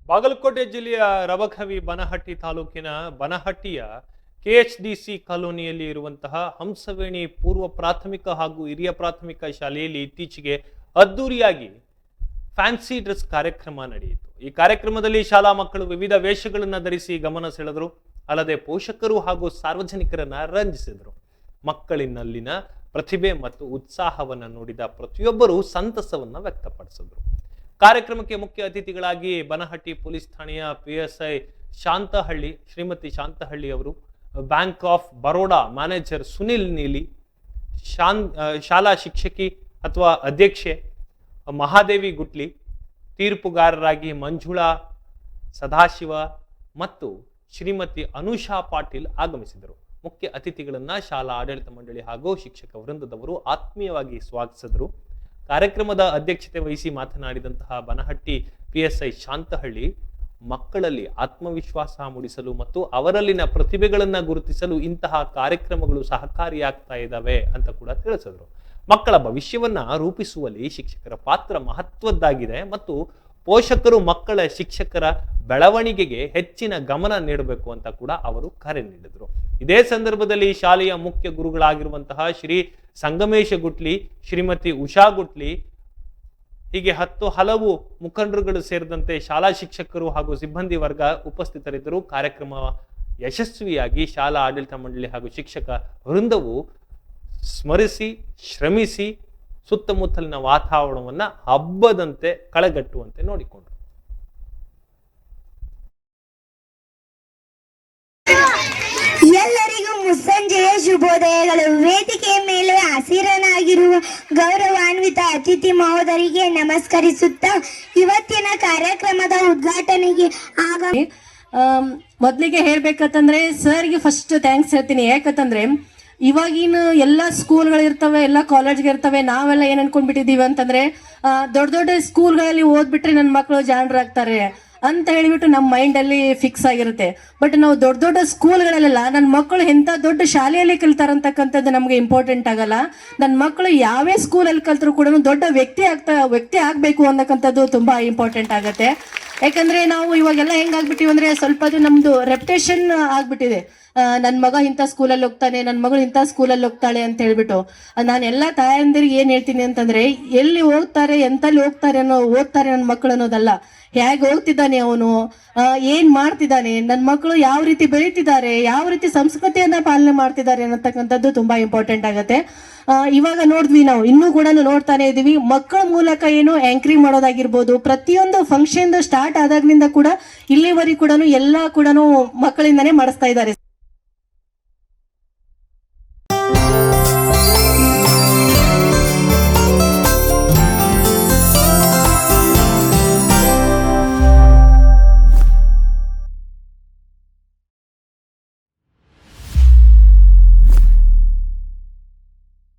ಬಾಗಲಕೋಟೆ ಜಿಲ್ಲೆಯ ರಬಕವಿ ಬನಹಟ್ಟಿ ತಾಲೂಕಿನ ಬನಹಟ್ಟಿಯ ಕೆಎಚ್ಡಿಸಿ ಕಾಲೋನಿಯಲ್ಲಿ ಇರುವಂತಹ ಹಂಸವೇಣಿ ಪೂರ್ವ ಪ್ರಾಥಮಿಕ ಹಾಗೂ ಹಿರಿಯ ಪ್ರಾಥಮಿಕ ಶಾಲೆಯಲ್ಲಿ ಇತ್ತೀಚೆಗೆ ಅದ್ದೂರಿಯಾಗಿ ಫ್ಯಾನ್ಸಿ ಡ್ರೆಸ್ ಕಾರ್ಯಕ್ರಮ ನಡೆಯಿತು. ಈ ಕಾರ್ಯಕ್ರಮದಲ್ಲಿ ಶಾಲಾ ಮಕ್ಕಳು ವಿವಿಧ ವೇಷಗಳನ್ನು ಧರಿಸಿ ಗಮನ ಸೆಳೆದರು. ಅಲ್ಲದೆ ಪೋಷಕರು ಹಾಗೂ ಸಾರ್ವಜನಿಕರನ್ನ ರಂಜಿಸಿದರು. ಮಕ್ಕಳಿನಲ್ಲಿನ ಪ್ರತಿಭೆ ಮತ್ತು ಉತ್ಸಾಹವನ್ನು ನೋಡಿದ ಪ್ರತಿಯೊಬ್ಬರು ಸಂತಸವನ್ನ ವ್ಯಕ್ತಪಡಿಸಿದರು. ಕಾರ್ಯಕ್ರಮಕ್ಕೆ ಮುಖ್ಯ ಅತಿಥಿಗಳಾಗಿ ಬನಹಟ್ಟಿ ಪೊಲೀಸ್ ಠಾಣೆಯ PSI ಶಾಂತಹಳ್ಳಿ ಶ್ರೀಮತಿ ಶಾಂತಹಳ್ಳಿ ಅವರು, bank of Baroda manager Sunil ನೀಲಿ, ಶಾಲಾ ಶಿಕ್ಷಕಿ ಅಥವಾ ಅಧ್ಯಕ್ಷೆ ಮಹಾದೇವಿ ಗುಟ್ಲಿ, ತೀರ್ಪುಗಾರರಾಗಿ ಮಂಜುಳಾ ಸದಾಶಿವ ಮತ್ತು ಶ್ರೀಮತಿ ಅನುಷಾ ಪಾಟೀಲ್ ಆಗಮಿಸಿದರು. ಮುಖ್ಯ ಅತಿಥಿಗಳನ್ನ ಶಾಲಾ ಆಡಳಿತ ಮಂಡಳಿ ಹಾಗೂ ಶಿಕ್ಷಕ ವೃಂದದವರು ಆತ್ಮೀಯವಾಗಿ ಸ್ವಾಗತಿಸಿದರು. ಕಾರ್ಯಕ್ರಮದ ಅಧ್ಯಕ್ಷತೆ ವಹಿಸಿ ಮಾತನಾಡಿದಂತಹ ಬನಹಟ್ಟಿ PSI ಶಾಂತಹಳ್ಳಿ, ಮಕ್ಕಳಲ್ಲಿ ಆತ್ಮವಿಶ್ವಾಸ ಮೂಡಿಸಲು ಮತ್ತು ಅವರಲ್ಲಿನ ಪ್ರತಿಭೆಗಳನ್ನ ಗುರುತಿಸಲು ಇಂತಹ ಕಾರ್ಯಕ್ರಮಗಳು ಸಹಕಾರಿಯಾಗ್ತಾ ಇದ್ದಾವೆ ಅಂತ ಕೂಡ ತಿಳಿಸಿದ್ರು. ಮಕ್ಕಳ ಭವಿಷ್ಯವನ್ನ ರೂಪಿಸುವಲ್ಲಿ ಶಿಕ್ಷಕರ ಪಾತ್ರ ಮಹತ್ವದ್ದಾಗಿದೆ ಮತ್ತು ಪೋಷಕರು ಮಕ್ಕಳ ಶಿಕ್ಷಕರ ಬೆಳವಣಿಗೆಗೆ ಹೆಚ್ಚಿನ ಗಮನ ನೀಡಬೇಕು ಅಂತ ಕೂಡ ಅವರು ಕರೆ ನೀಡಿದರು. ಇದೇ ಸಂದರ್ಭದಲ್ಲಿ ಶಾಲೆಯ ಮುಖ್ಯ ಗುರುಗಳಾಗಿರುವಂತಹ ಶ್ರೀ ಸಂಗಮೇಶ ಗುಟ್ಲಿ, ಶ್ರೀಮತಿ ಉಷಾ ಗುಟ್ಲಿ, ಹೀಗೆ ಹಲವು ಮುಖಂಡರುಗಳು ಸೇರಿದಂತೆ ಶಾಲಾ ಶಿಕ್ಷಕರು ಹಾಗೂ ಸಿಬ್ಬಂದಿ ವರ್ಗ ಉಪಸ್ಥಿತರಿದ್ದರು. ಕಾರ್ಯಕ್ರಮ ಯಶಸ್ವಿಯಾಗಿ ಶಾಲಾ ಆಡಳಿತ ಮಂಡಳಿ ಹಾಗೂ ಶಿಕ್ಷಕ ವೃಂದವು ಸ್ಮರಿಸಿ ಶ್ರಮಿಸಿ ಸುತ್ತಮುತ್ತಲಿನ ವಾತಾವರಣವನ್ನ ಹಬ್ಬದಂತೆ ಕಳೆಗಟ್ಟುವಂತೆ ನೋಡಿಕೊಂಡರು. ಎಲ್ಲರಿಗೂ ಮುಸ್ಸಂಜೆಯ ಶುಭೋದಯಗಳು. ವೇದಿಕೆಯ ಮೇಲೆ ಹಸಿರನಾಗಿರುವ ಗೌರವಾನ್ವಿತ ಅತಿಥಿ ಮಹೋದರಿಗೆ ನಮಸ್ಕರಿಸುತ್ತಾ ಇವತ್ತಿನ ಕಾರ್ಯಕ್ರಮದ ಉದ್ಘಾಟನೆಗೆ ಮೊದಲಿಗೆ ಹೇಳ್ಬೇಕಂತಂದ್ರೆ ಸರ್ಗೆ ಫಸ್ಟ್ ಥ್ಯಾಂಕ್ಸ್ ಹೇಳ್ತೀನಿ. ಯಾಕಂತಂದ್ರೆ ಇವಾಗಿನ ಎಲ್ಲ ಸ್ಕೂಲ್ಗಳಿರ್ತವೆ, ಎಲ್ಲ ಕಾಲೇಜ್ಗಳಿರ್ತವೆ. ನಾವೆಲ್ಲ ಏನ್ ಅನ್ಕೊಂಡ್ಬಿಟ್ಟಿದೀವಿ ಅಂತಂದ್ರೆ ದೊಡ್ಡ ದೊಡ್ಡ ಸ್ಕೂಲ್ಗಳಲ್ಲಿ ಓದ್ಬಿಟ್ರೆ ನನ್ನ ಮಕ್ಕಳು ಜಾಣರಾಗ್ತಾರೆ ಅಂತ ಹೇಳಿಬಿಟ್ಟು ನಮ್ಮ ಮೈಂಡ್ ಅಲ್ಲಿ ಫಿಕ್ಸ್ ಆಗಿರುತ್ತೆ. ಬಟ್ ನಾವು ದೊಡ್ಡ ದೊಡ್ಡ ಸ್ಕೂಲ್ಗಳಲ್ಲೆಲ್ಲ ನನ್ನ ಮಕ್ಕಳು ಎಂತ ದೊಡ್ಡ ಶಾಲೆಯಲ್ಲಿ ಕಲಿತಾರಂತಕ್ಕಂಥದ್ದು ನಮ್ಗೆ ಇಂಪಾರ್ಟೆಂಟ್ ಆಗಲ್ಲ. ನನ್ನ ಮಕ್ಕಳು ಯಾವೇ ಸ್ಕೂಲಲ್ಲಿ ಕಲ್ತರೂ ಕೂಡ ದೊಡ್ಡ ವ್ಯಕ್ತಿ ಆಗ್ಬೇಕು ಅನ್ನಕ್ಕಂಥದ್ದು ತುಂಬಾ ಇಂಪಾರ್ಟೆಂಟ್ ಆಗತ್ತೆ. ಯಾಕಂದ್ರೆ ನಾವು ಇವಾಗೆಲ್ಲ ಹೆಂಗಾಗ್ಬಿಟ್ಟಿವಿ ಅಂದ್ರೆ ಸ್ವಲ್ಪ ಅದು ನಮ್ದು ರೆಪ್ಯುಟೇಷನ್ ಆಗ್ಬಿಟ್ಟಿದೆ. ನನ್ನ ಮಗ ಇಂಥ ಸ್ಕೂಲಲ್ಲಿ ಹೋಗ್ತಾನೆ, ನನ್ನ ಮಗಳು ಇಂಥ ಸ್ಕೂಲಲ್ಲಿ ಹೋಗ್ತಾಳೆ ಅಂತ ಹೇಳ್ಬಿಟ್ಟು ನಾನು ಎಲ್ಲ ತಾಯಂದಿರಿಗೆ ಏನ್ ಹೇಳ್ತೀನಿ ಅಂತಂದ್ರೆ, ಎಲ್ಲಿ ಹೋಗ್ತಾರೆ ಎಂತಲ್ಲಿ ಹೋಗ್ತಾರೆ ಓದ್ತಾರೆ ನನ್ನ ಮಕ್ಕಳು ಅನ್ನೋದಲ್ಲ, ಹೇಗೆ ಹೋಗ್ತಿದ್ದಾನೆ ಅವನು, ಏನ್ ಮಾಡ್ತಿದ್ದಾನೆ, ನನ್ನ ಮಕ್ಕಳು ಯಾವ ರೀತಿ ಬೆಳೀತಿದ್ದಾರೆ, ಯಾವ ರೀತಿ ಸಂಸ್ಕೃತಿಯನ್ನ ಪಾಲನೆ ಮಾಡ್ತಿದ್ದಾರೆ ಅನ್ನತಕ್ಕಂಥದ್ದು ತುಂಬಾ ಇಂಪಾರ್ಟೆಂಟ್ ಆಗತ್ತೆ. ಇವಾಗ ನೋಡಿದ್ವಿ, ನಾವು ಇನ್ನೂ ಕೂಡ ನೋಡ್ತಾನೆ ಇದೀವಿ. ಮಕ್ಕಳ ಮೂಲಕ ಏನು ಆಂಕರಿಂಗ್ ಮಾಡೋದಾಗಿರ್ಬೋದು, ಪ್ರತಿಯೊಂದು ಫಂಕ್ಷನ್ ಸ್ಟಾರ್ಟ್ ಆದಾಗ್ಲಿಂದ ಕೂಡ ಇಲ್ಲಿವರೆಗೂ ಕೂಡ ಎಲ್ಲ ಕೂಡ ಮಕ್ಕಳಿಂದಾನೇ ಮಾಡಿಸ್ತಾ ಇದ್ದಾರೆ.